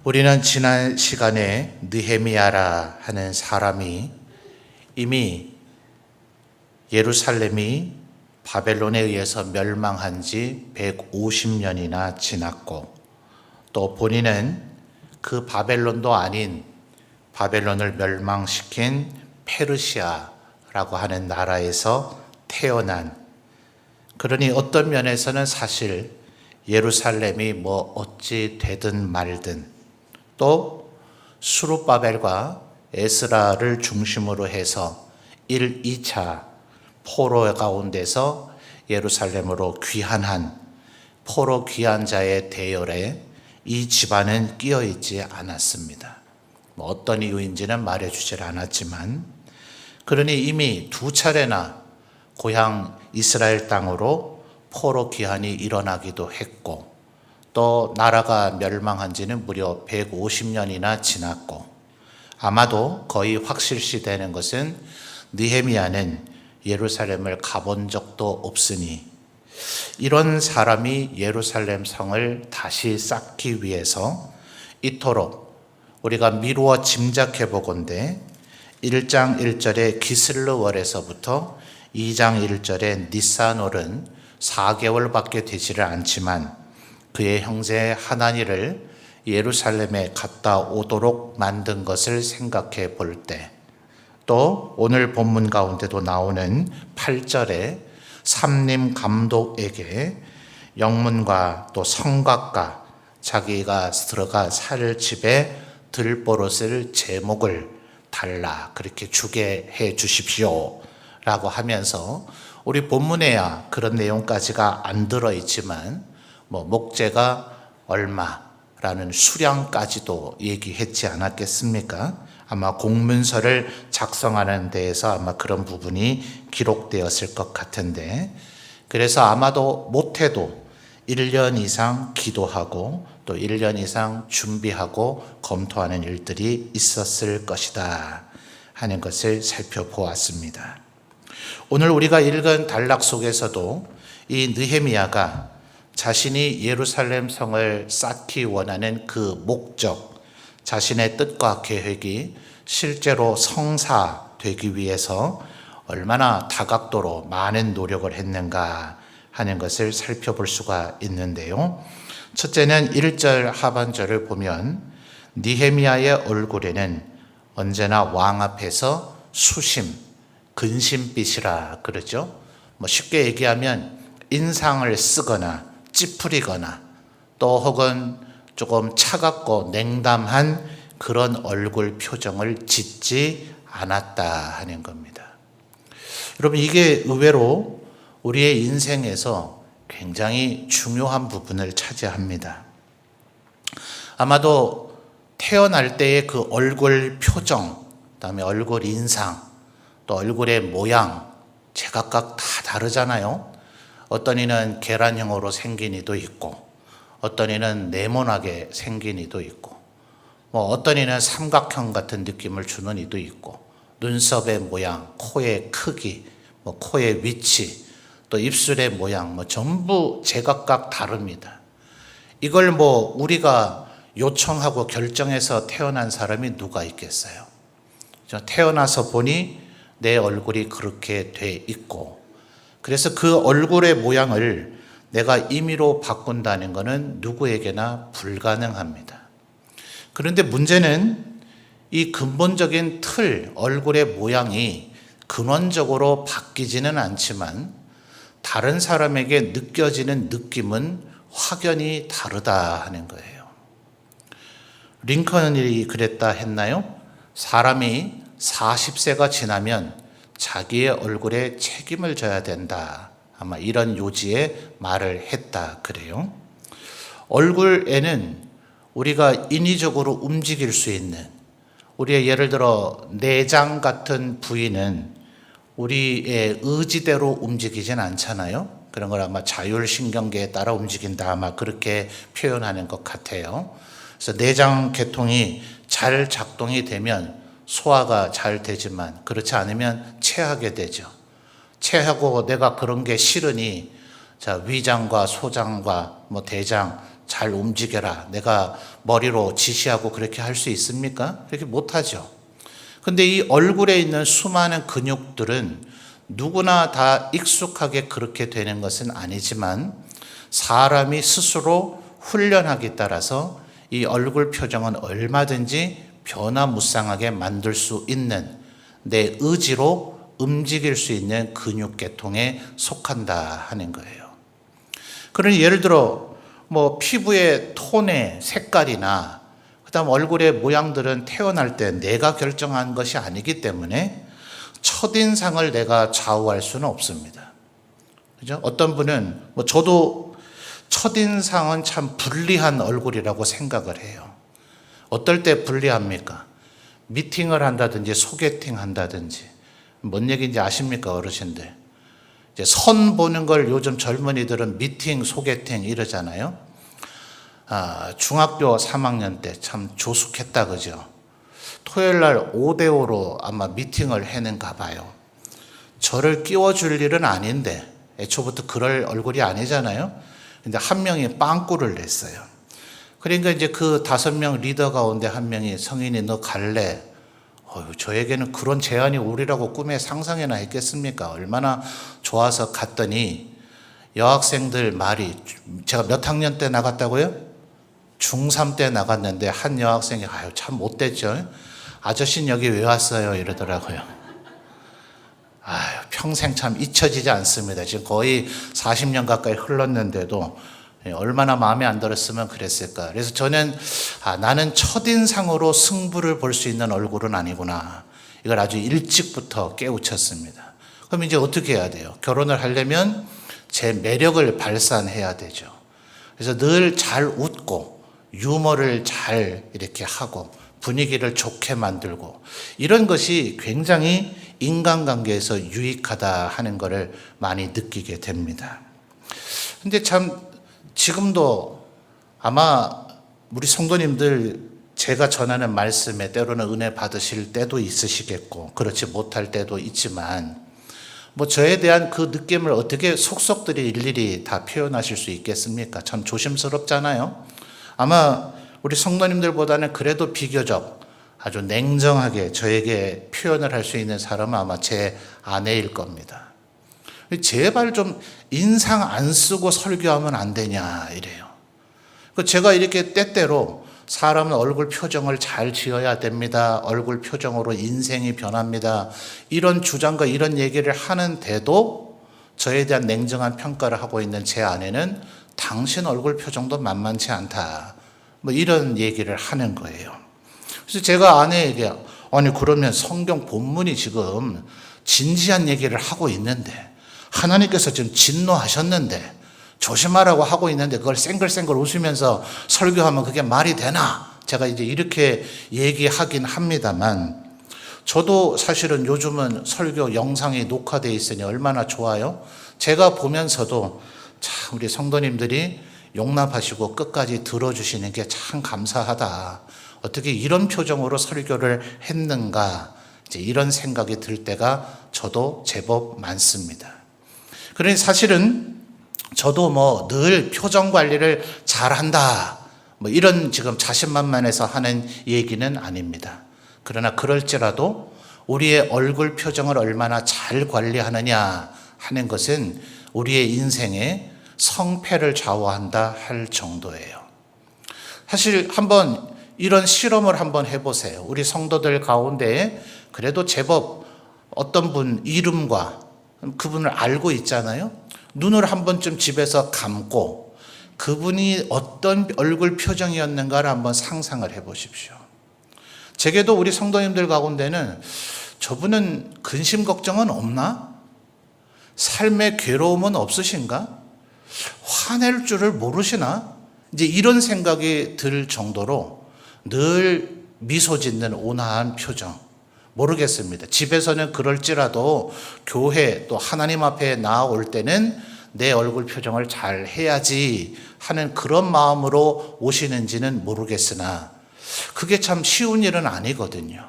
우리는 지난 시간에 느헤미야라 하는 사람이 이미 예루살렘이 바벨론에 의해서 멸망한 지 150년이나 지났고, 또 본인은 그 바벨론도 아닌 바벨론을 멸망시킨 페르시아라고 하는 나라에서 태어난, 그러니 어떤 면에서는 사실 예루살렘이 뭐 어찌 되든 말든, 또 수룹바벨과 에스라를 중심으로 해서 1, 2차 포로 가운데서 예루살렘으로 귀환한 포로 귀환자의 대열에 이 집안은 끼어 있지 않았습니다. 뭐 어떤 이유인지는 말해주질 않았지만, 그러니 이미 두 차례나 고향 이스라엘 땅으로 포로 귀환이 일어나기도 했고, 또 나라가 멸망한 지는 무려 150년이나 지났고, 아마도 거의 확실시 되는 것은 느헤미야는 예루살렘을 가본 적도 없으니 이런 사람이 예루살렘 성을 다시 쌓기 위해서 이토록 우리가 미루어 짐작해 보건대 1장 1절의 기슬르월에서부터 2장 1절의 니산월은 4개월밖에 되지를 않지만 그의 형제 하나니를 예루살렘에 갔다 오도록 만든 것을 생각해 볼 때, 또 오늘 본문 가운데도 나오는 8절에 삼림 감독에게 영문과 또 성곽과 자기가 들어가 살 집에 들보릇을 제목을 달라, 그렇게 주게 해 주십시오 라고 하면서, 우리 본문에야 그런 내용까지가 안 들어있지만 뭐 목재가 얼마라는 수량까지도 얘기했지 않았겠습니까? 아마 공문서를 작성하는 데에서 아마 그런 부분이 기록되었을 것 같은데, 그래서 아마도 못해도 1년 이상 기도하고 또 1년 이상 준비하고 검토하는 일들이 있었을 것이다 하는 것을 살펴보았습니다. 오늘 우리가 읽은 단락 속에서도 이 느헤미야가 자신이 예루살렘 성을 쌓기 원하는 그 목적, 자신의 뜻과 계획이 실제로 성사되기 위해서 얼마나 다각도로 많은 노력을 했는가 하는 것을 살펴볼 수가 있는데요. 첫째는 1절 하반절을 보면 느헤미야의 얼굴에는 언제나 왕 앞에서 수심, 근심빛이라 그러죠. 뭐 쉽게 얘기하면 인상을 쓰거나 찌푸리거나 또 혹은 조금 차갑고 냉담한 그런 얼굴 표정을 짓지 않았다 하는 겁니다. 여러분, 이게 의외로 우리의 인생에서 굉장히 중요한 부분을 차지합니다. 아마도 태어날 때의 그 얼굴 표정, 그다음에 얼굴 인상, 또 얼굴의 모양 제각각 다 다르잖아요. 어떤 이는 계란형으로 생긴 이도 있고, 어떤 이는 네모나게 생긴 이도 있고, 뭐 어떤 이는 삼각형 같은 느낌을 주는 이도 있고, 눈썹의 모양, 코의 크기, 뭐 코의 위치, 또 입술의 모양, 뭐 전부 제각각 다릅니다. 이걸 뭐 우리가 요청하고 결정해서 태어난 사람이 누가 있겠어요? 태어나서 보니 내 얼굴이 그렇게 돼 있고, 그래서 그 얼굴의 모양을 내가 임의로 바꾼다는 것은 누구에게나 불가능합니다. 그런데 문제는 이 근본적인 틀, 얼굴의 모양이 근원적으로 바뀌지는 않지만 다른 사람에게 느껴지는 느낌은 확연히 다르다 하는 거예요. 링컨이 그랬다 했나요? 사람이 40세가 지나면 자기의 얼굴에 책임을 져야 된다, 아마 이런 요지의 말을 했다 그래요. 얼굴에는 우리가 인위적으로 움직일 수 있는, 우리의 예를 들어 내장 같은 부위는 우리의 의지대로 움직이진 않잖아요. 그런 걸 아마 자율신경계에 따라 움직인다, 아마 그렇게 표현하는 것 같아요. 그래서 내장 계통이 잘 작동이 되면 소화가 잘 되지만 그렇지 않으면 체하게 되죠. 체하고 내가 그런 게 싫으니 위장과 소장과 뭐 대장 잘 움직여라. 내가 머리로 지시하고 그렇게 할 수 있습니까? 그렇게 못하죠. 근데 이 얼굴에 있는 수많은 근육들은 누구나 다 익숙하게 그렇게 되는 것은 아니지만 사람이 스스로 훈련하기에 따라서 이 얼굴 표정은 얼마든지 변화무쌍하게 만들 수 있는 내 의지로 움직일 수 있는 근육 계통에 속한다 하는 거예요. 그러니 예를 들어 뭐 피부의 톤의 색깔이나 그다음 얼굴의 모양들은 태어날 때 내가 결정한 것이 아니기 때문에 첫인상을 내가 좌우할 수는 없습니다. 그죠? 어떤 분은 저도 첫인상은 참 불리한 얼굴이라고 생각을 해요. 어떨 때 불리합니까? 미팅을 한다든지 소개팅 한다든지. 뭔 얘기인지 아십니까, 어르신들? 이제 선 보는 걸 요즘 젊은이들은 미팅, 소개팅 이러잖아요. 중학교 3학년 때 참 조숙했다, 그죠? 토요일 날 5대5로 아마 미팅을 했는가 봐요. 저를 끼워줄 일은 아닌데, 애초부터 그럴 얼굴이 아니잖아요. 근데 한 명이 빵꾸를 냈어요. 그러니까 이제 그 5명 리더 가운데 한 명이 성인이 너 갈래? 저에게는 그런 제안이 오리라고 꿈에 상상이나 했겠습니까? 얼마나 좋아서 갔더니 여학생들 말이, 제가 몇 학년 때 나갔다고요? 중3 때 나갔는데 한 여학생이 참 못됐죠. 아저씨는 여기 왜 왔어요? 이러더라고요. 평생 참 잊혀지지 않습니다. 지금 거의 40년 가까이 흘렀는데도 얼마나 마음에 안 들었으면 그랬을까. 그래서 저는 나는 첫인상으로 승부를 볼 수 있는 얼굴은 아니구나. 이걸 아주 일찍부터 깨우쳤습니다. 그럼 이제 어떻게 해야 돼요? 결혼을 하려면 제 매력을 발산해야 되죠. 그래서 늘 잘 웃고 유머를 잘 이렇게 하고 분위기를 좋게 만들고 이런 것이 굉장히 인간관계에서 유익하다 하는 것을 많이 느끼게 됩니다. 근데 참 지금도 아마 우리 성도님들 제가 전하는 말씀에 때로는 은혜 받으실 때도 있으시겠고 그렇지 못할 때도 있지만 저에 대한 그 느낌을 어떻게 속속들이 일일이 다 표현하실 수 있겠습니까? 참 조심스럽잖아요. 아마 우리 성도님들보다는 그래도 비교적 아주 냉정하게 저에게 표현을 할 수 있는 사람은 아마 제 아내일 겁니다. 제발 좀 인상 안 쓰고 설교하면 안 되냐 이래요. 제가 이렇게 때때로 사람은 얼굴 표정을 잘 지어야 됩니다. 얼굴 표정으로 인생이 변합니다. 이런 주장과 이런 얘기를 하는데도 저에 대한 냉정한 평가를 하고 있는 제 아내는 당신 얼굴 표정도 만만치 않다. 이런 얘기를 하는 거예요. 그래서 제가 아내에게 아니 그러면 성경 본문이 지금 진지한 얘기를 하고 있는데 하나님께서 지금 진노하셨는데 조심하라고 하고 있는데 그걸 쌩글쌩글 웃으면서 설교하면 그게 말이 되나? 제가 이제 이렇게 얘기하긴 합니다만 저도 사실은 요즘은 설교 영상이 녹화되어 있으니 얼마나 좋아요. 제가 보면서도 참 우리 성도님들이 용납하시고 끝까지 들어주시는 게 참 감사하다. 어떻게 이런 표정으로 설교를 했는가? 이제 이런 생각이 들 때가 저도 제법 많습니다. 그러니 사실은 저도 늘 표정 관리를 잘한다. 이런 지금 자신만만해서 하는 얘기는 아닙니다. 그러나 그럴지라도 우리의 얼굴 표정을 얼마나 잘 관리하느냐 하는 것은 우리의 인생에 성패를 좌우한다 할 정도예요. 사실 한번 이런 실험을 한번 해보세요. 우리 성도들 가운데 그래도 제법 어떤 분 이름과 그분을 알고 있잖아요. 눈을 한 번쯤 집에서 감고 그분이 어떤 얼굴 표정이었는가를 한번 상상을 해 보십시오. 제게도 우리 성도님들 가운데는 저분은 근심 걱정은 없나? 삶의 괴로움은 없으신가? 화낼 줄을 모르시나? 이제 이런 생각이 들 정도로 늘 미소 짓는 온화한 표정. 모르겠습니다. 집에서는 그럴지라도 교회 또 하나님 앞에 나아올 때는 내 얼굴 표정을 잘 해야지 하는 그런 마음으로 오시는지는 모르겠으나 그게 참 쉬운 일은 아니거든요.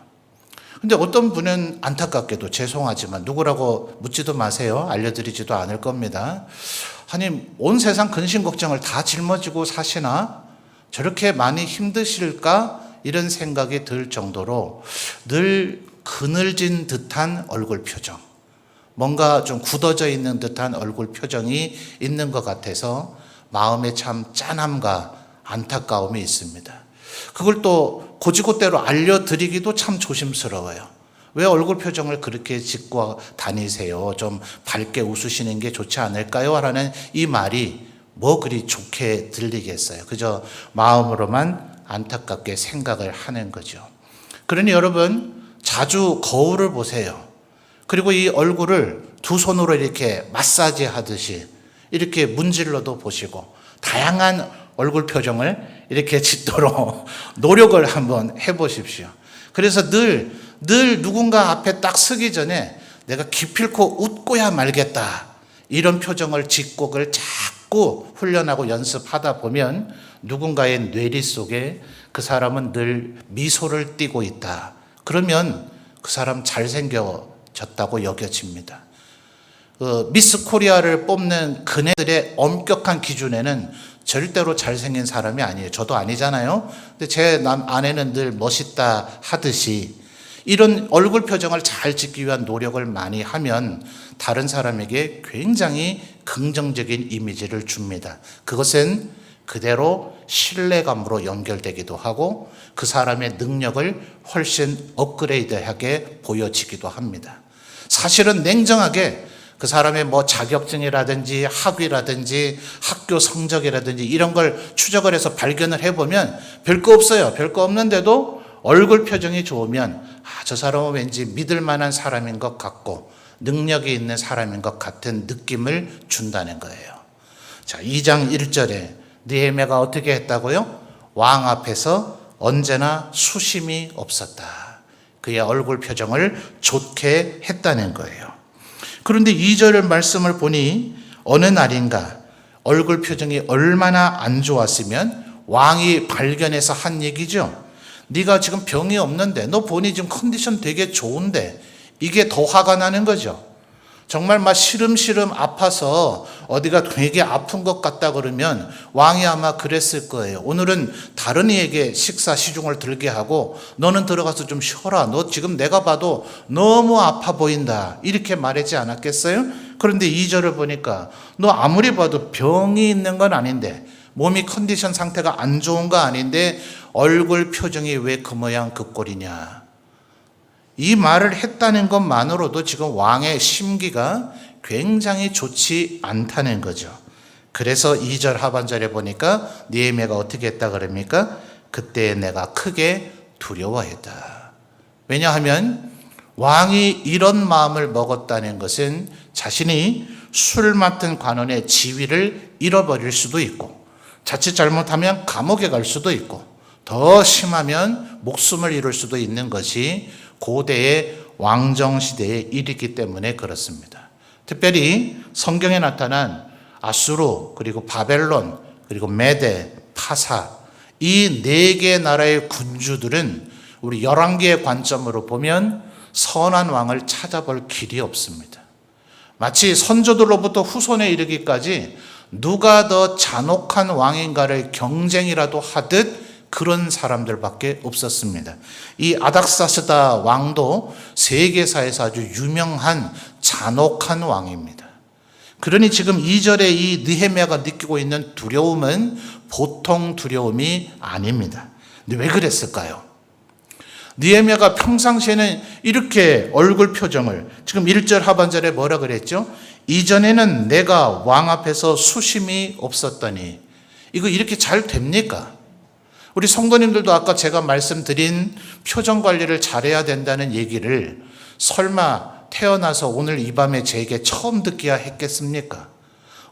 근데 어떤 분은 안타깝게도 죄송하지만 누구라고 묻지도 마세요. 알려드리지도 않을 겁니다. 아니 온 세상 근심 걱정을 다 짊어지고 사시나? 저렇게 많이 힘드실까? 이런 생각이 들 정도로 늘 그늘진 듯한 얼굴 표정, 뭔가 좀 굳어져 있는 듯한 얼굴 표정이 있는 것 같아서 마음에 참 짠함과 안타까움이 있습니다. 그걸 또 곧이곧대로 알려드리기도 참 조심스러워요. 왜 얼굴 표정을 그렇게 짓고 다니세요? 좀 밝게 웃으시는 게 좋지 않을까요? 라는 이 말이 뭐 그리 좋게 들리겠어요. 그저 마음으로만 안타깝게 생각을 하는 거죠. 그러니 여러분, 자주 거울을 보세요. 그리고 이 얼굴을 두 손으로 이렇게 마사지 하듯이 이렇게 문질러도 보시고 다양한 얼굴 표정을 이렇게 짓도록 노력을 한번 해보십시오. 그래서 늘 누군가 앞에 딱 서기 전에 내가 기필코 웃고야 말겠다, 이런 표정을 짓고 그걸 자꾸 훈련하고 연습하다 보면 누군가의 뇌리 속에 그 사람은 늘 미소를 띠고 있다. 그러면 그 사람 잘생겨졌다고 여겨집니다. 미스 코리아를 뽑는 그네들의 엄격한 기준에는 절대로 잘생긴 사람이 아니에요. 저도 아니잖아요. 근데 제 아내는 늘 멋있다 하듯이 이런 얼굴 표정을 잘 짓기 위한 노력을 많이 하면 다른 사람에게 굉장히 긍정적인 이미지를 줍니다. 그것은 그대로 신뢰감으로 연결되기도 하고 그 사람의 능력을 훨씬 업그레이드하게 보여지기도 합니다. 사실은 냉정하게 그 사람의 뭐 자격증이라든지 학위라든지 학교 성적이라든지 이런 걸 추적을 해서 발견을 해보면 별거 없어요. 별거 없는데도 얼굴 표정이 좋으면 저 사람은 왠지 믿을 만한 사람인 것 같고 능력이 있는 사람인 것 같은 느낌을 준다는 거예요. 자, 2장 1절에 느헤미야가 어떻게 했다고요? 왕 앞에서 언제나 수심이 없었다. 그의 얼굴 표정을 좋게 했다는 거예요. 그런데 2절 말씀을 보니 어느 날인가 얼굴 표정이 얼마나 안 좋았으면 왕이 발견해서 한 얘기죠. 네가 지금 병이 없는데, 너 보니 지금 컨디션 되게 좋은데, 이게 더 화가 나는 거죠. 정말 막 시름시름 아파서 어디가 되게 아픈 것 같다 그러면 왕이 아마 그랬을 거예요. 오늘은 다른 이에게 식사 시중을 들게 하고 너는 들어가서 좀 쉬어라. 너 지금 내가 봐도 너무 아파 보인다. 이렇게 말하지 않았겠어요? 그런데 2절을 보니까 너 아무리 봐도 병이 있는 건 아닌데, 몸이 컨디션 상태가 안 좋은 거 아닌데 얼굴 표정이 왜 그 모양 그 꼴이냐. 이 말을 했다는 것만으로도 지금 왕의 심기가 굉장히 좋지 않다는 거죠. 그래서 2절 하반절에 보니까 느헤미야가 어떻게 했다 그럽니까? 그때 내가 크게 두려워했다. 왜냐하면 왕이 이런 마음을 먹었다는 것은 자신이 술 맡은 관원의 지위를 잃어버릴 수도 있고, 자칫 잘못하면 감옥에 갈 수도 있고, 더 심하면 목숨을 잃을 수도 있는 것이 고대의 왕정시대의 일이기 때문에 그렇습니다. 특별히 성경에 나타난 아수르, 그리고 바벨론, 그리고 메데, 파사, 이 4개 나라의 군주들은 우리 열왕기의 관점으로 보면 선한 왕을 찾아볼 길이 없습니다. 마치 선조들로부터 후손에 이르기까지 누가 더 잔혹한 왕인가를 경쟁이라도 하듯 그런 사람들밖에 없었습니다. 이 아닥사스다 왕도 세계사에서 아주 유명한 잔혹한 왕입니다. 그러니 지금 2절에 이 느헤미야가 느끼고 있는 두려움은 보통 두려움이 아닙니다. 근데 왜 그랬을까요? 느헤미야가 평상시에는 이렇게 얼굴 표정을, 지금 1절 하반절에 뭐라 그랬죠? 이전에는 내가 왕 앞에서 수심이 없었더니, 이거 이렇게 잘 됩니까? 우리 성도님들도 아까 제가 말씀드린 표정 관리를 잘해야 된다는 얘기를 설마 태어나서 오늘 이 밤에 제게 처음 듣기야 했겠습니까?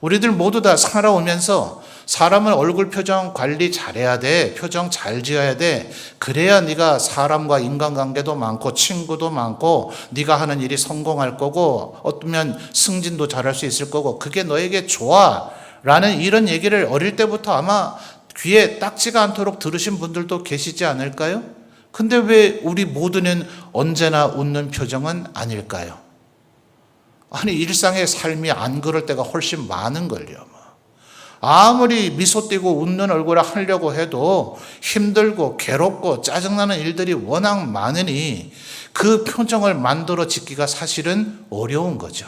우리들 모두 다 살아오면서 사람은 얼굴 표정 관리 잘해야 돼. 표정 잘 지어야 돼. 그래야 네가 사람과 인간관계도 많고 친구도 많고 네가 하는 일이 성공할 거고 어쩌면 승진도 잘할 수 있을 거고 그게 너에게 좋아. 라는 이런 얘기를 어릴 때부터 아마 귀에 딱지가 않도록 들으신 분들도 계시지 않을까요? 근데 왜 우리 모두는 언제나 웃는 표정은 아닐까요? 아니 일상의 삶이 안 그럴 때가 훨씬 많은걸요. 아무리 미소 띄고 웃는 얼굴을 하려고 해도 힘들고 괴롭고 짜증나는 일들이 워낙 많으니 그 표정을 만들어 짓기가 사실은 어려운 거죠.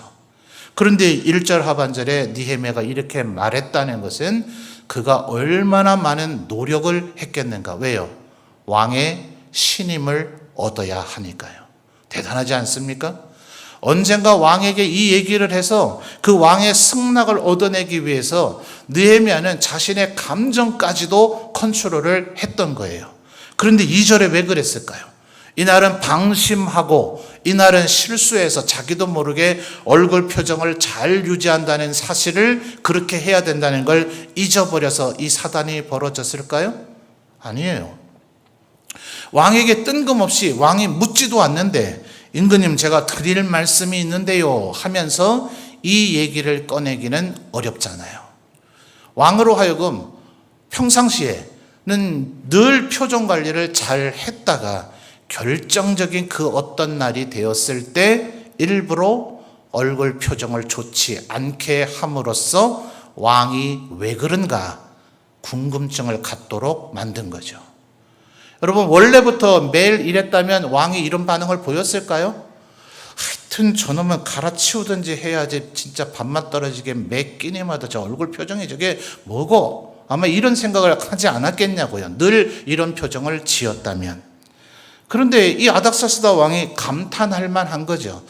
그런데 1절 하반절에 느헤미야가 이렇게 말했다는 것은 그가 얼마나 많은 노력을 했겠는가. 왜요? 왕의 신임을 얻어야 하니까요. 대단하지 않습니까? 언젠가 왕에게 이 얘기를 해서 그 왕의 승낙을 얻어내기 위해서 느헤미야는 자신의 감정까지도 컨트롤을 했던 거예요. 그런데 2절에 왜 그랬을까요? 이날은 방심하고 이날은 실수해서 자기도 모르게 얼굴 표정을 잘 유지한다는 사실을 그렇게 해야 된다는 걸 잊어버려서 이 사단이 벌어졌을까요? 아니에요. 왕에게 뜬금없이 왕이 묻지도 않는데 임금님 제가 드릴 말씀이 있는데요 하면서 이 얘기를 꺼내기는 어렵잖아요. 왕으로 하여금 평상시에는 늘 표정 관리를 잘 했다가 결정적인 그 어떤 날이 되었을 때 일부러 얼굴 표정을 좋지 않게 함으로써 왕이 왜 그런가 궁금증을 갖도록 만든 거죠. 여러분 원래부터 매일 이랬다면 왕이 이런 반응을 보였을까요? 하여튼 저놈은 갈아치우든지 해야지 진짜 밥맛 떨어지게 매 끼니마다 저 얼굴 표정이 저게 뭐고 아마 이런 생각을 하지 않았겠냐고요. 늘 이런 표정을 지었다면. 그런데 이 아닥사스다 왕이 감탄할 만한 거죠.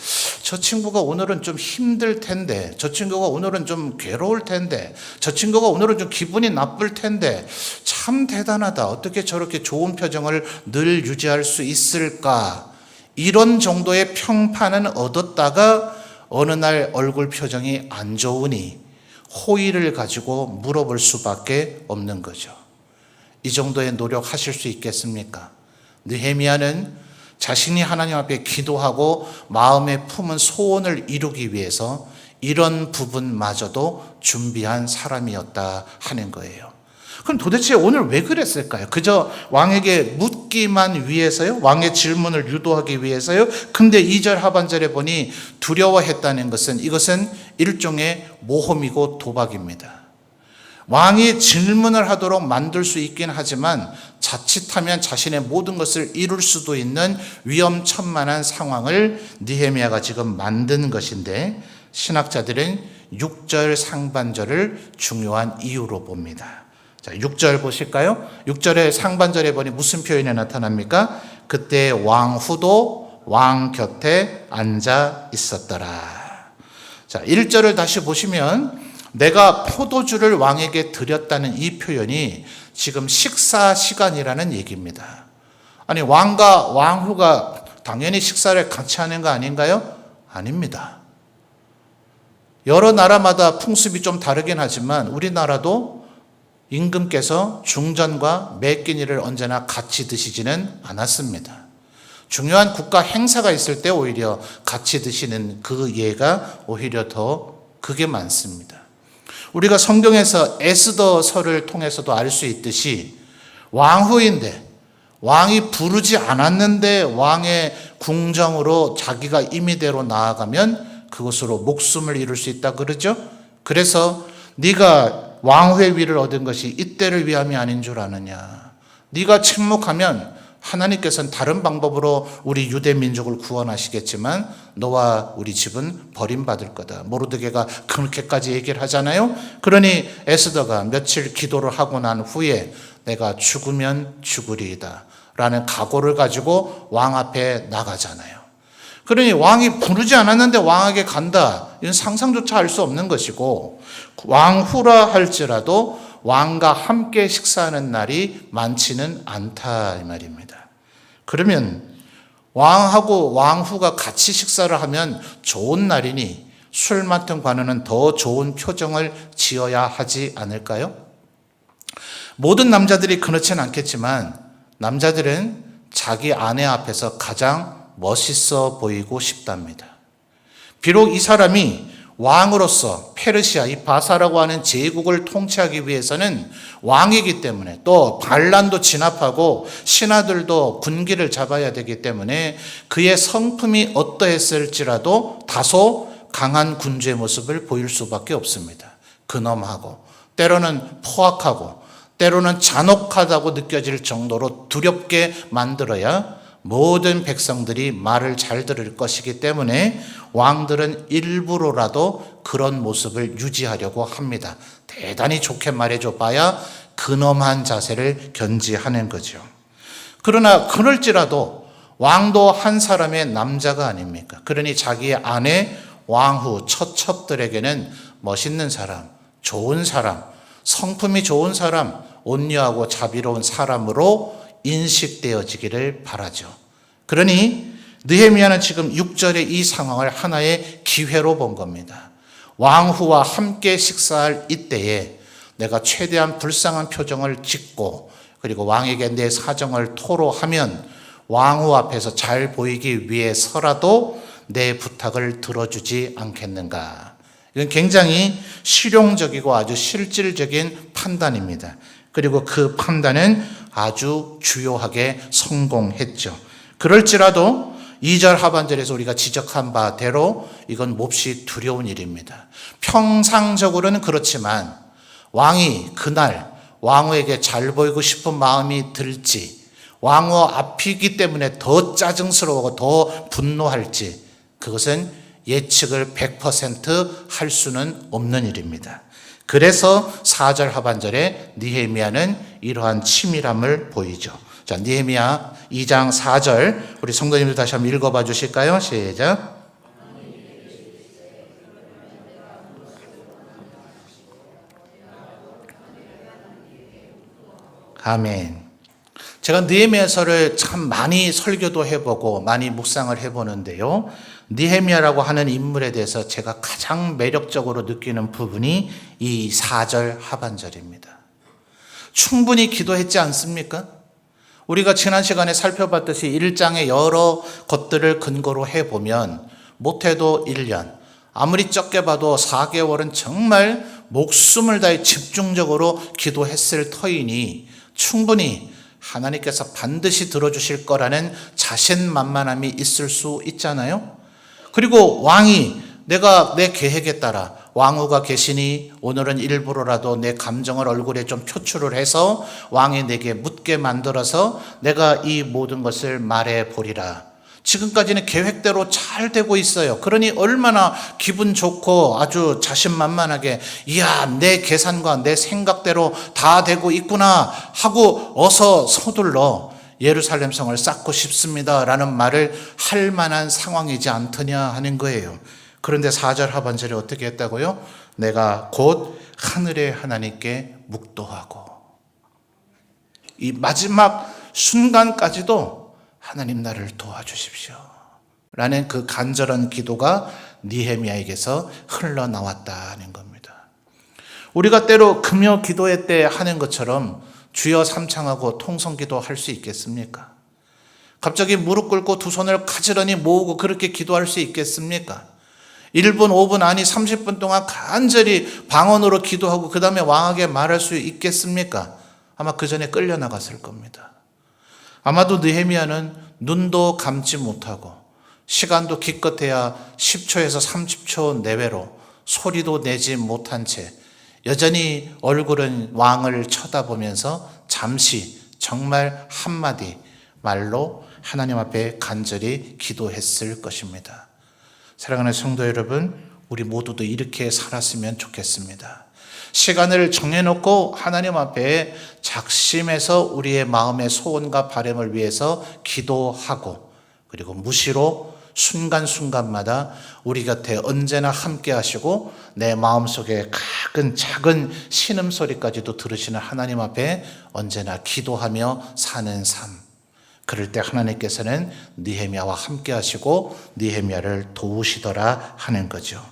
저 친구가 오늘은 좀 힘들 텐데, 저 친구가 오늘은 좀 괴로울 텐데, 저 친구가 오늘은 좀 기분이 나쁠 텐데 참 대단하다. 어떻게 저렇게 좋은 표정을 늘 유지할 수 있을까? 이런 정도의 평판은 얻었다가 어느 날 얼굴 표정이 안 좋으니 호의를 가지고 물어볼 수밖에 없는 거죠. 이 정도의 노력하실 수 있겠습니까? 느헤미야는 자신이 하나님 앞에 기도하고 마음에 품은 소원을 이루기 위해서 이런 부분마저도 준비한 사람이었다 하는 거예요. 그럼 도대체 오늘 왜 그랬을까요? 그저 왕에게 묻기만 위해서요? 왕의 질문을 유도하기 위해서요? 근데 2절 하반절에 보니 두려워했다는 것은 이것은 일종의 모험이고 도박입니다. 왕이 질문을 하도록 만들 수 있긴 하지만 자칫하면 자신의 모든 것을 이룰 수도 있는 위험천만한 상황을 느헤미야가 지금 만든 것인데 신학자들은 6절 상반절을 중요한 이유로 봅니다. 자, 6절 보실까요? 6절의 상반절에 보니 무슨 표현이 나타납니까? 그때 왕후도 왕 곁에 앉아 있었더라. 자, 1절을 다시 보시면 내가 포도주를 왕에게 드렸다는 이 표현이 지금 식사 시간이라는 얘기입니다. 아니 왕과 왕후가 당연히 식사를 같이 하는 거 아닌가요? 아닙니다. 여러 나라마다 풍습이 좀 다르긴 하지만 우리나라도 임금께서 중전과 매 끼니를 언제나 같이 드시지는 않았습니다. 중요한 국가 행사가 있을 때 오히려 같이 드시는 그 예가 오히려 더 그게 많습니다. 우리가 성경에서 에스더서를 통해서도 알 수 있듯이 왕후인데 왕이 부르지 않았는데 왕의 궁정으로 자기가 임의대로 나아가면 그것으로 목숨을 잃을 수 있다 그러죠. 그래서 네가 왕후의 위를 얻은 것이 이때를 위함이 아닌 줄 아느냐. 네가 침묵하면 하나님께서는 다른 방법으로 우리 유대 민족을 구원하시겠지만 너와 우리 집은 버림받을 거다. 모르드게가 그렇게까지 얘기를 하잖아요. 그러니 에스더가 며칠 기도를 하고 난 후에 내가 죽으면 죽으리이다 라는 각오를 가지고 왕 앞에 나가잖아요. 그러니 왕이 부르지 않았는데 왕에게 간다. 이건 상상조차 할 수 없는 것이고 왕후라 할지라도 왕과 함께 식사하는 날이 많지는 않다 이 말입니다. 그러면 왕하고 왕후가 같이 식사를 하면 좋은 날이니 술 맡은 관원은 더 좋은 표정을 지어야 하지 않을까요? 모든 남자들이 그렇지는 않겠지만 남자들은 자기 아내 앞에서 가장 멋있어 보이고 싶답니다. 비록 이 사람이 왕으로서 페르시아, 이 바사라고 하는 제국을 통치하기 위해서는 왕이기 때문에 또 반란도 진압하고 신하들도 군기를 잡아야 되기 때문에 그의 성품이 어떠했을지라도 다소 강한 군주의 모습을 보일 수밖에 없습니다. 근엄하고 때로는 포악하고 때로는 잔혹하다고 느껴질 정도로 두렵게 만들어야 모든 백성들이 말을 잘 들을 것이기 때문에 왕들은 일부러라도 그런 모습을 유지하려고 합니다. 대단히 좋게 말해줘 봐야 근엄한 자세를 견지하는 거죠. 그러나 그럴지라도 왕도 한 사람의 남자가 아닙니까? 그러니 자기의 아내, 왕후, 처첩들에게는 멋있는 사람, 좋은 사람, 성품이 좋은 사람, 온유하고 자비로운 사람으로 인식되어지기를 바라죠. 그러니 느헤미야는 지금 6절의 이 상황을 하나의 기회로 본 겁니다. 왕후와 함께 식사할 이때에 내가 최대한 불쌍한 표정을 짓고 그리고 왕에게 내 사정을 토로하면 왕후 앞에서 잘 보이기 위해서라도 내 부탁을 들어주지 않겠는가. 이건 굉장히 실용적이고 아주 실질적인 판단입니다. 그리고 그 판단은 아주 주요하게 성공했죠. 그럴지라도 2절 하반절에서 우리가 지적한 바대로 이건 몹시 두려운 일입니다. 평상적으로는 그렇지만 왕이 그날 왕후에게 잘 보이고 싶은 마음이 들지, 왕후 앞이기 때문에 더 짜증스러워하고 더 분노할지, 그것은 예측을 100% 할 수는 없는 일입니다. 그래서 4절 하반절에 느헤미야는 이러한 치밀함을 보이죠. 자, 느헤미야 2장 4절 우리 성도님들 다시 한번 읽어봐 주실까요? 시작. 아멘. 제가 느헤미야서를 참 많이 설교도 해보고 많이 묵상을 해보는데요. 느헤미야라고 하는 인물에 대해서 제가 가장 매력적으로 느끼는 부분이 이 4절 하반절입니다. 충분히 기도했지 않습니까? 우리가 지난 시간에 살펴봤듯이 1장의 여러 것들을 근거로 해보면 못해도 1년, 아무리 적게 봐도 4개월은 정말 목숨을 다해 집중적으로 기도했을 터이니 충분히 하나님께서 반드시 들어주실 거라는 자신만만함이 있을 수 있잖아요. 그리고 왕이 내가 내 계획에 따라 왕후가 계시니 오늘은 일부러라도 내 감정을 얼굴에 좀 표출을 해서 왕이 내게 묻게 만들어서 내가 이 모든 것을 말해 보리라. 지금까지는 계획대로 잘 되고 있어요. 그러니 얼마나 기분 좋고 아주 자신만만하게 이야 내 계산과 내 생각대로 다 되고 있구나 하고 어서 서둘러 예루살렘 성을 쌓고 싶습니다 라는 말을 할 만한 상황이지 않더냐 하는 거예요. 그런데 4절 하반절에 어떻게 했다고요? 내가 곧 하늘의 하나님께 묵도하고, 이 마지막 순간까지도 하나님 나를 도와주십시오 라는 그 간절한 기도가 느헤미야에게서 흘러나왔다는 겁니다. 우리가 때로 금요 기도회 때 하는 것처럼 주여 삼창하고 통성기도 할 수 있겠습니까? 갑자기 무릎 꿇고 두 손을 가지런히 모으고 그렇게 기도할 수 있겠습니까? 1분, 5분 아니 30분 동안 간절히 방언으로 기도하고 그 다음에 왕에게 말할 수 있겠습니까? 아마 그 전에 끌려나갔을 겁니다. 아마도 느헤미야는 눈도 감지 못하고 시간도 기껏해야 10초에서 30초 내외로 소리도 내지 못한 채 여전히 얼굴은 왕을 쳐다보면서 잠시 정말 한마디 말로 하나님 앞에 간절히 기도했을 것입니다. 사랑하는 성도 여러분, 우리 모두도 이렇게 살았으면 좋겠습니다. 시간을 정해놓고 하나님 앞에 작심해서 우리의 마음의 소원과 바람을 위해서 기도하고 그리고 무시로 순간순간마다 우리 곁에 언제나 함께 하시고 내 마음속에 작은 신음소리까지도 들으시는 하나님 앞에 언제나 기도하며 사는 삶. 그럴 때 하나님께서는 느헤미야와 함께 하시고 느헤미야를 도우시더라 하는 거죠.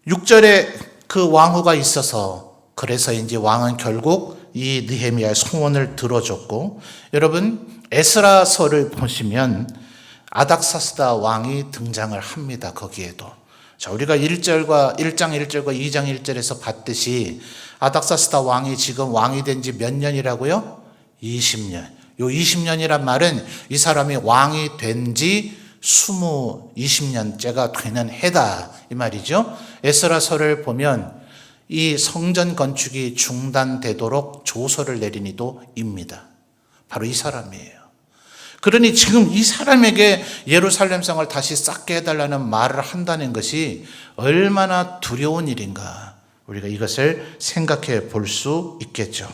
6절에 그 왕후가 있어서 그래서인지 왕은 결국 이 느헤미야의 소원을 들어줬고, 여러분 에스라서를 보시면 아닥사스다 왕이 등장을 합니다. 거기에도. 자, 우리가 1장 1절과 2장 1절에서 봤듯이 아닥사스다 왕이 지금 왕이 된 지 몇 년이라고요? 20년. 요 20년이란 말은 이 사람이 왕이 된 지 20년째가 되는 해다 이 말이죠. 에스라서를 보면 이 성전 건축이 중단되도록 조서를 내린 이도입니다. 바로 이 사람이에요. 그러니 지금 이 사람에게 예루살렘 성을 다시 쌓게 해달라는 말을 한다는 것이 얼마나 두려운 일인가, 우리가 이것을 생각해 볼 수 있겠죠.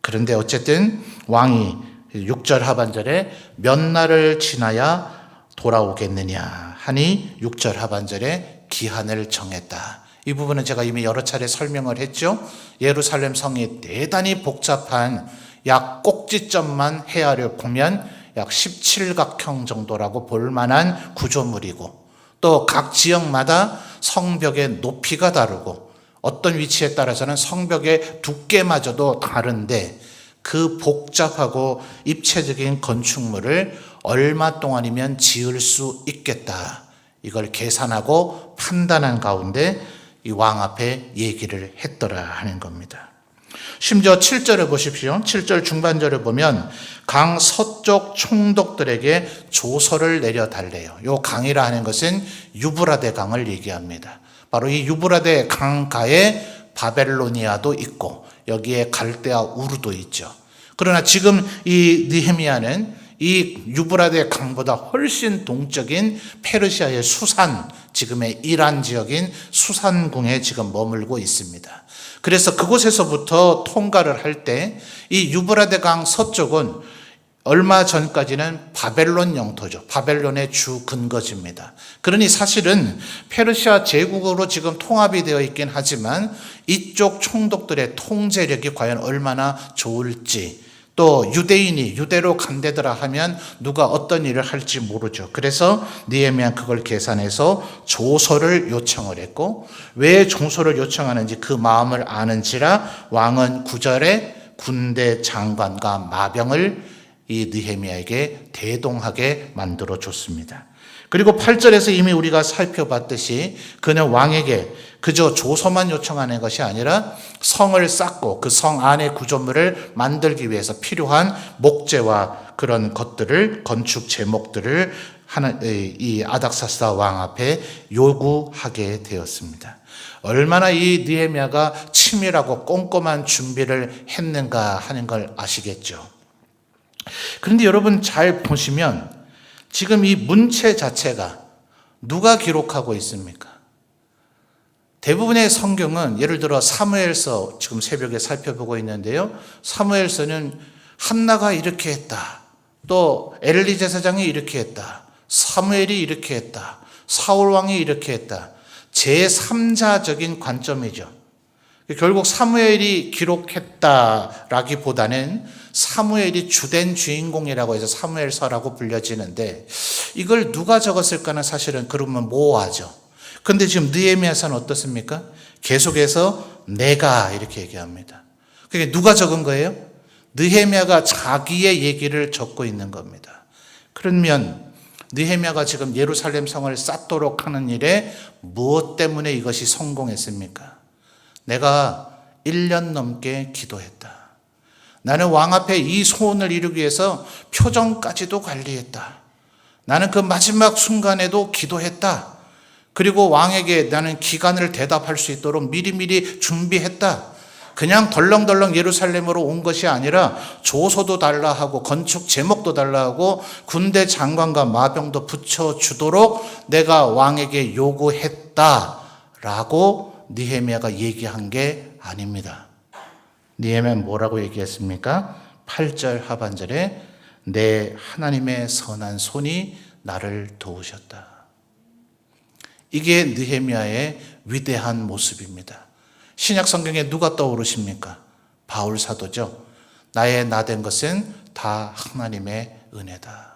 그런데 어쨌든 왕이 6절 하반절에 몇 날을 지나야 돌아오겠느냐 하니 6절 하반절에 기한을 정했다. 이 부분은 제가 이미 여러 차례 설명을 했죠. 예루살렘 성이 대단히 복잡한 약 꼭지점만 헤아려 보면 약 17각형 정도라고 볼 만한 구조물이고, 또 각 지역마다 성벽의 높이가 다르고 어떤 위치에 따라서는 성벽의 두께마저도 다른데, 그 복잡하고 입체적인 건축물을 얼마 동안이면 지을 수 있겠다, 이걸 계산하고 판단한 가운데 이 왕 앞에 얘기를 했더라 하는 겁니다. 심지어 7절을 보십시오. 7절 중반절을 보면 강 서쪽 총독들에게 조서를 내려달래요. 이 강이라 하는 것은 유브라데 강을 얘기합니다. 바로 이 유브라데 강가에 바벨로니아도 있고 여기에 갈대아 우르도 있죠. 그러나 지금 이 느헤미야는 이 유브라데 강보다 훨씬 동적인 페르시아의 수산, 지금의 이란 지역인 수산궁에 지금 머물고 있습니다. 그래서 그곳에서부터 통과를 할 때 이 유브라데 강 서쪽은 얼마 전까지는 바벨론 영토죠. 바벨론의 주 근거지입니다. 그러니 사실은 페르시아 제국으로 지금 통합이 되어 있긴 하지만 이쪽 총독들의 통제력이 과연 얼마나 좋을지, 또 유대인이 유대로 간대더라 하면 누가 어떤 일을 할지 모르죠. 그래서 느헤미야는 그걸 계산해서 조서를 요청을 했고, 왜 조서를 요청하는지 그 마음을 아는지라 왕은 9절에 군대 장관과 마병을 이 느헤미야에게 대동하게 만들어 줬습니다. 그리고 8절에서 이미 우리가 살펴봤듯이 그는 왕에게 그저 조서만 요청하는 것이 아니라 성을 쌓고 그 성 안의 구조물을 만들기 위해서 필요한 목재와 그런 것들을, 건축 제목들을 이 아닥사스다 왕 앞에 요구하게 되었습니다. 얼마나 이 느헤미야가 치밀하고 꼼꼼한 준비를 했는가 하는 걸 아시겠죠. 그런데 여러분 잘 보시면 지금 이 문체 자체가 누가 기록하고 있습니까? 대부분의 성경은 예를 들어 사무엘서, 지금 새벽에 살펴보고 있는데요. 사무엘서는 한나가 이렇게 했다, 또 엘리 제사장이 이렇게 했다, 사무엘이 이렇게 했다, 사울 왕이 이렇게 했다, 제3자적인 관점이죠. 결국 사무엘이 기록했다라기보다는 사무엘이 주된 주인공이라고 해서 사무엘서라고 불려지는데, 이걸 누가 적었을까는 사실은 그러면 모호하죠. 그런데 지금 느헤미야서는 어떻습니까? 계속해서 내가 이렇게 얘기합니다. 그게 누가 적은 거예요? 느헤미야가 자기의 얘기를 적고 있는 겁니다. 그러면 느헤미야가 지금 예루살렘 성을 쌓도록 하는 일에 무엇 때문에 이것이 성공했습니까? 내가 1년 넘게 기도했다. 나는 왕 앞에 이 소원을 이루기 위해서 표정까지도 관리했다. 나는 그 마지막 순간에도 기도했다. 그리고 왕에게 나는 기간을 대답할 수 있도록 미리미리 준비했다. 그냥 덜렁덜렁 예루살렘으로 온 것이 아니라 조서도 달라 하고 건축 제목도 달라 하고 군대 장관과 마병도 붙여주도록 내가 왕에게 요구했다라고 느헤미야가 얘기한 게 아닙니다. 느헤미야는 뭐라고 얘기했습니까? 8절 하반절에 내 하나님의 선한 손이 나를 도우셨다. 이게 느헤미야의 위대한 모습입니다. 신약 성경에 누가 떠오르십니까? 바울 사도죠. 나의 나된 것은 다 하나님의 은혜다.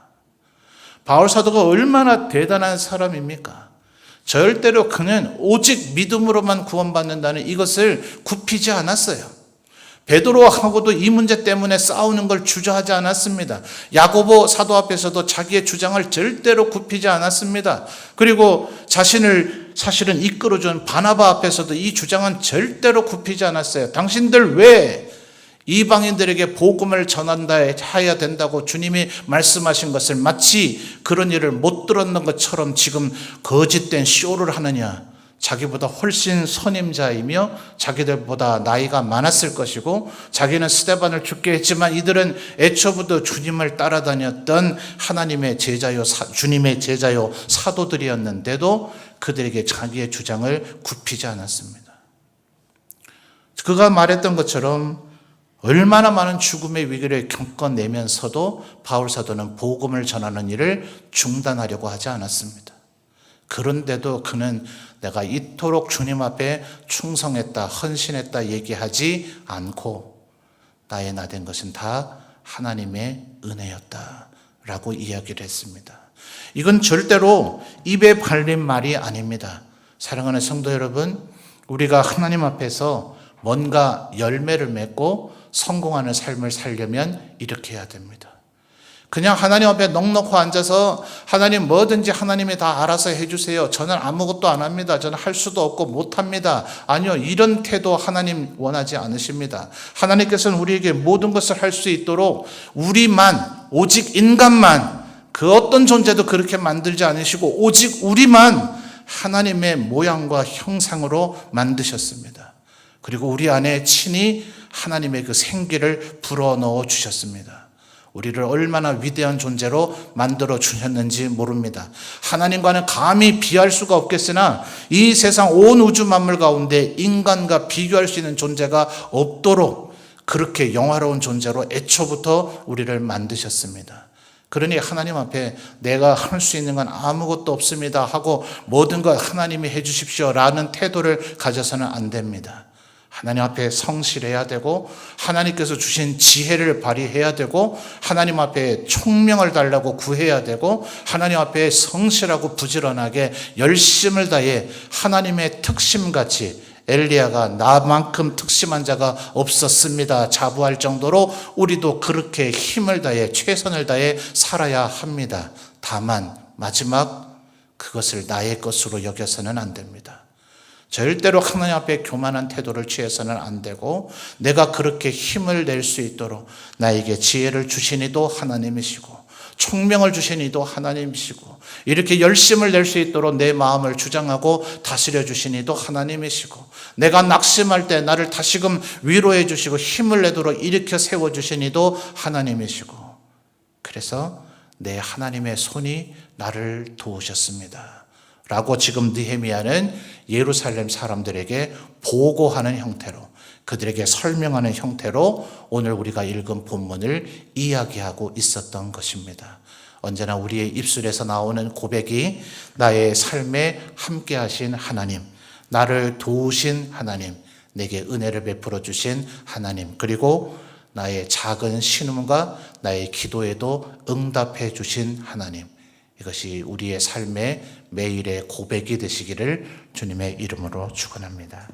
바울 사도가 얼마나 대단한 사람입니까? 절대로 그는 오직 믿음으로만 구원받는다는 이것을 굽히지 않았어요. 베드로하고도 이 문제 때문에 싸우는 걸 주저하지 않았습니다. 야고보 사도 앞에서도 자기의 주장을 절대로 굽히지 않았습니다. 그리고 자신을 사실은 이끌어준 바나바 앞에서도 이 주장은 절대로 굽히지 않았어요. 당신들 왜 이방인들에게 복음을 전한다 해야 된다고 주님이 말씀하신 것을 마치 그런 일을 못 들었는 것처럼 지금 거짓된 쇼를 하느냐. 자기보다 훨씬 선임자이며 자기들보다 나이가 많았을 것이고 자기는 스데반을 죽게 했지만 이들은 애초부터 주님을 따라다녔던 하나님의 제자요 주님의 제자요 사도들이었는데도 그들에게 자기의 주장을 굽히지 않았습니다. 그가 말했던 것처럼 얼마나 많은 죽음의 위기를 겪어내면서도 바울 사도는 복음을 전하는 일을 중단하려고 하지 않았습니다. 그런데도 그는 내가 이토록 주님 앞에 충성했다, 헌신했다 얘기하지 않고 나의 나된 것은 다 하나님의 은혜였다 라고 이야기를 했습니다. 이건 절대로 입에 발린 말이 아닙니다. 사랑하는 성도 여러분, 우리가 하나님 앞에서 뭔가 열매를 맺고 성공하는 삶을 살려면 이렇게 해야 됩니다. 그냥 하나님 앞에 넋놓고 앉아서 하나님 뭐든지 하나님이 다 알아서 해주세요. 저는 아무것도 안 합니다. 저는 할 수도 없고 못합니다. 아니요, 이런 태도 하나님 원하지 않으십니다. 하나님께서는 우리에게 모든 것을 할 수 있도록 우리만, 오직 인간만, 그 어떤 존재도 그렇게 만들지 않으시고 오직 우리만 하나님의 모양과 형상으로 만드셨습니다. 그리고 우리 안에 친히 하나님의 그 생기를 불어넣어 주셨습니다. 우리를 얼마나 위대한 존재로 만들어 주셨는지 모릅니다. 하나님과는 감히 비할 수가 없겠으나 이 세상 온 우주 만물 가운데 인간과 비교할 수 있는 존재가 없도록 그렇게 영화로운 존재로 애초부터 우리를 만드셨습니다. 그러니 하나님 앞에 내가 할 수 있는 건 아무것도 없습니다 하고 모든 것 하나님이 해 주십시오라는 태도를 가져서는 안 됩니다. 하나님 앞에 성실해야 되고 하나님께서 주신 지혜를 발휘해야 되고 하나님 앞에 총명을 달라고 구해야 되고 하나님 앞에 성실하고 부지런하게 열심을 다해 하나님의 특심같이 엘리야가 나만큼 특심한 자가 없었습니다 자부할 정도로 우리도 그렇게 힘을 다해 최선을 다해 살아야 합니다. 다만 마지막 그것을 나의 것으로 여겨서는 안 됩니다. 절대로 하나님 앞에 교만한 태도를 취해서는 안 되고 내가 그렇게 힘을 낼 수 있도록 나에게 지혜를 주신 이도 하나님이시고 총명을 주신 이도 하나님이시고 이렇게 열심을 낼 수 있도록 내 마음을 주장하고 다스려 주신 이도 하나님이시고 내가 낙심할 때 나를 다시금 위로해 주시고 힘을 내도록 일으켜 세워 주신 이도 하나님이시고 그래서 내 하나님의 손이 나를 도우셨습니다 라고 지금 느헤미야는 예루살렘 사람들에게 보고하는 형태로 그들에게 설명하는 형태로 오늘 우리가 읽은 본문을 이야기하고 있었던 것입니다. 언제나 우리의 입술에서 나오는 고백이 나의 삶에 함께 하신 하나님, 나를 도우신 하나님, 내게 은혜를 베풀어 주신 하나님, 그리고 나의 작은 신음과 나의 기도에도 응답해 주신 하나님, 이것이 우리의 삶의 매일의 고백이 되시기를 주님의 이름으로 축원합니다.